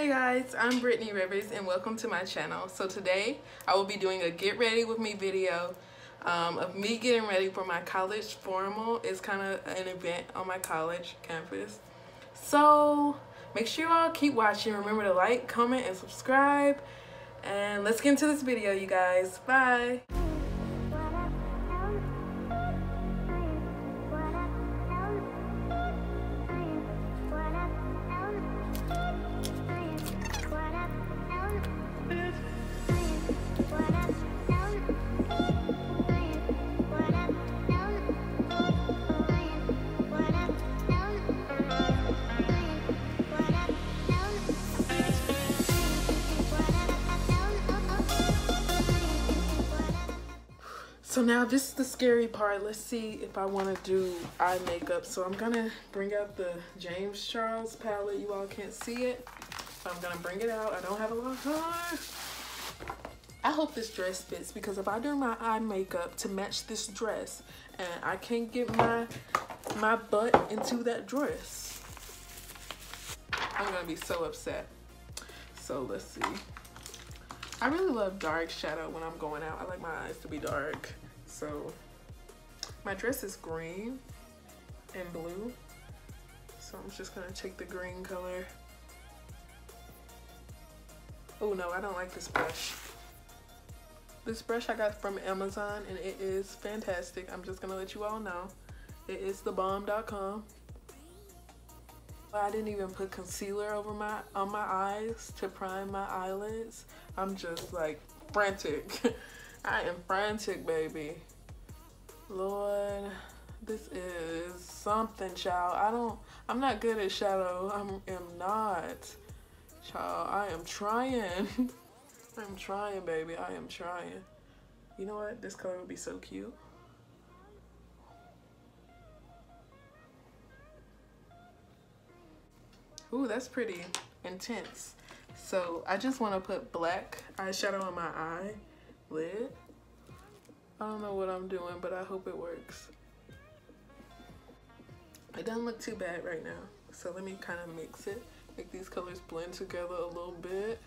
Hey guys, I'm Brittany Rivers and welcome to my channel. So today I will be doing a get ready with me video of me getting ready for my college formal. It's kind of an event on my college campus. So make sure you all keep watching. Remember to like, comment, and subscribe. And let's get into this video, you guys. Bye. So now this is the scary part. Let's see if I want to do eye makeup. So I'm gonna bring out the James Charles palette. You all can't see it, so I'm gonna bring it out. I don't have a lot of time. I hope this dress fits, because if I do my eye makeup to match this dress and I can't get my butt into that dress, I'm gonna be so upset. So let's see. I really love dark shadow when I'm going out. I like my eyes to be dark. So my dress is green and blue. So I'm just gonna take the green color. Oh no, I don't like this brush. This brush I got from Amazon and it is fantastic. I'm just gonna let you all know. It is thebomb.com. I didn't even put concealer over on my eyes to prime my eyelids. I'm just like frantic. I am frantic, baby. Lord, this is something, child. I'm not good at shadow. I am not. Child, I am trying. I'm trying, baby. I am trying. You know what? This color would be so cute. Ooh, that's pretty intense. So I just want to put black eyeshadow on my eyelid. I don't know what I'm doing, but I hope it works. It doesn't look too bad right now. So let me kind of mix it, make these colors blend together a little bit.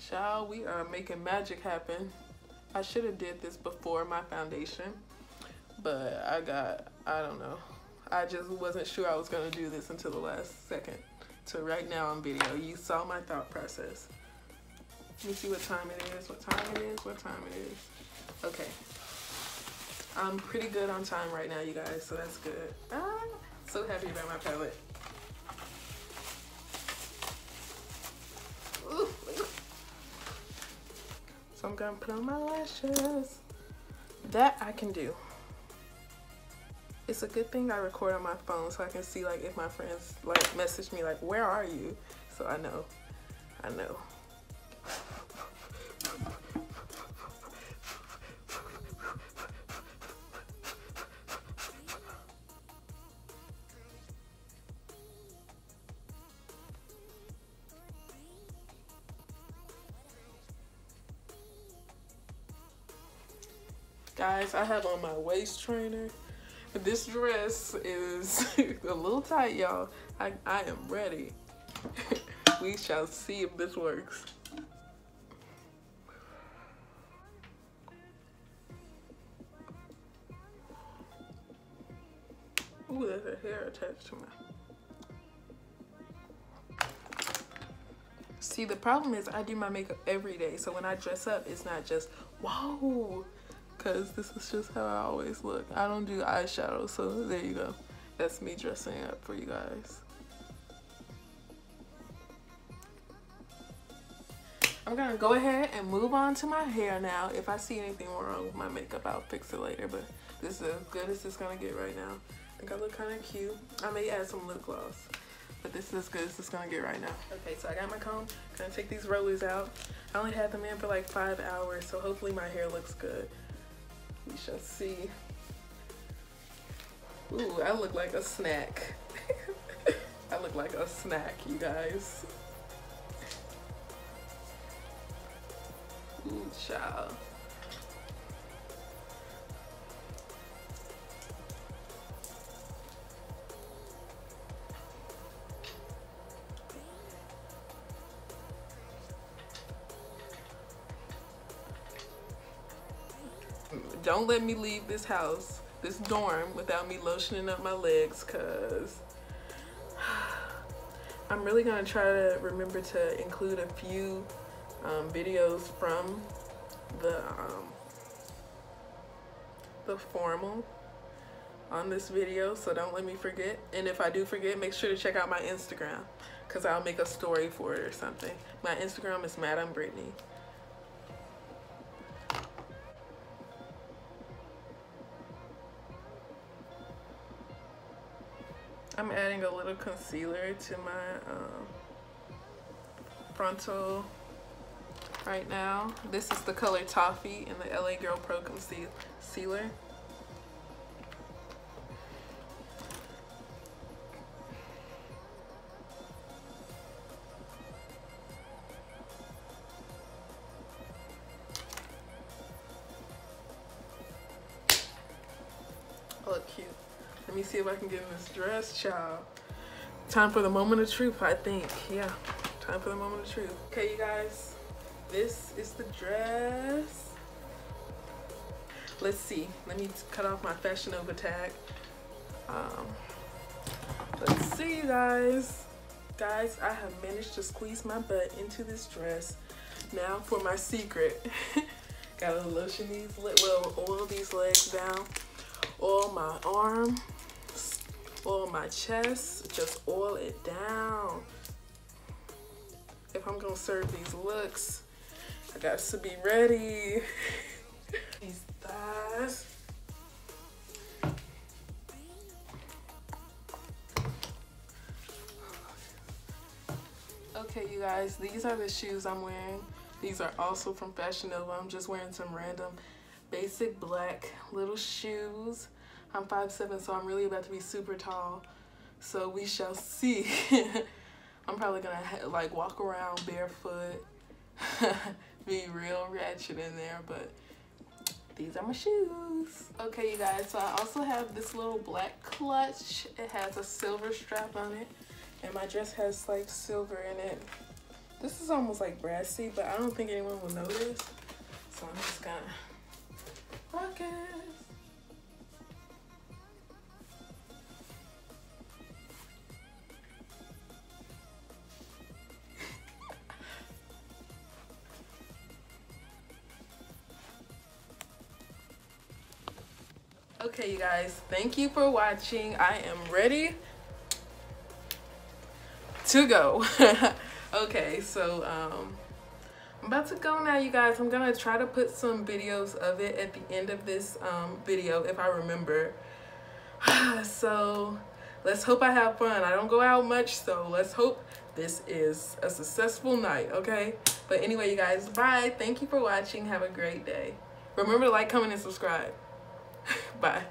Child, we are making magic happen. I should have did this before my foundation, but I don't know. I just wasn't sure I was gonna do this until the last second. So right now on video, you saw my thought process. Let me see what time it is, what time it is, what time it is. Okay. I'm pretty good on time right now, you guys, so that's good. So happy about my palette. Ooh. So I'm gonna put on my lashes. That I can do. It's a good thing I record on my phone so I can see like if my friends like message me like, where are you? So I know. Guys, I have on my waist trainer. This dress is a little tight, y'all. I am ready. We shall see if this works. Ooh, there's a hair attached to my... See, the problem is I do my makeup every day. So when I dress up, it's not just, whoa. Because this is just how I always look. I don't do eyeshadow, so there you go. That's me dressing up for you guys. I'm gonna go ahead and move on to my hair now. If I see anything wrong with my makeup, I'll fix it later, but this is as good as it's gonna get right now. I think I look kind of cute. I may add some lip gloss, but this is as good as it's gonna get right now. Okay, so I got my comb. Gonna take these rollers out. I only had them in for like 5 hours, so hopefully my hair looks good. We shall see. Ooh, I look like a snack. I look like a snack, you guys. Ooh, child. don't let me leave this house, this dorm, without me lotioning up my legs, cause I'm really gonna try to remember to include a few videos from the formal on this video, so don't let me forget. And if I do forget, make sure to check out my Instagram, because I'll make a story for it or something. My Instagram is Madam Brittany. I'm adding a little concealer to my frontal right now. This is the color Toffee in the LA Girl Pro Concealer. Oh, look cute. Let me see if I can get in this dress, child. Time for the moment of truth, I think. Yeah, time for the moment of truth. Okay, you guys, this is the dress. Let's see. Let me cut off my Fashionnova tag. Let's see, you guys. Guys, I have managed to squeeze my butt into this dress. Now for my secret. Gotta lotion these, oil these legs down. Oil my arm, oil my chest, just oil it down. If I'm gonna serve these looks, I got to be ready. These thighs. Okay, you guys, these are the shoes I'm wearing. These are also from Fashionnova. I'm just wearing some random basic black little shoes. I'm 5'7", so I'm really about to be super tall, so we shall see. I'm probably gonna like walk around barefoot, be real ratchet in there, but these are my shoes. Okay, you guys, so I also have this little black clutch. It has a silver strap on it, and my dress has like silver in it. This is almost like brassy, but I don't think anyone will notice, so I'm just gonna rock it. Okay, you guys, thank you for watching. I am ready to go. Okay, so I'm about to go now, you guys. I'm gonna try to put some videos of it at the end of this video if I remember. So let's hope I have fun. I don't go out much, so let's hope this is a successful night, okay? But anyway, you guys, bye. Thank you for watching. Have a great day. Remember to like, comment, and subscribe. Bye.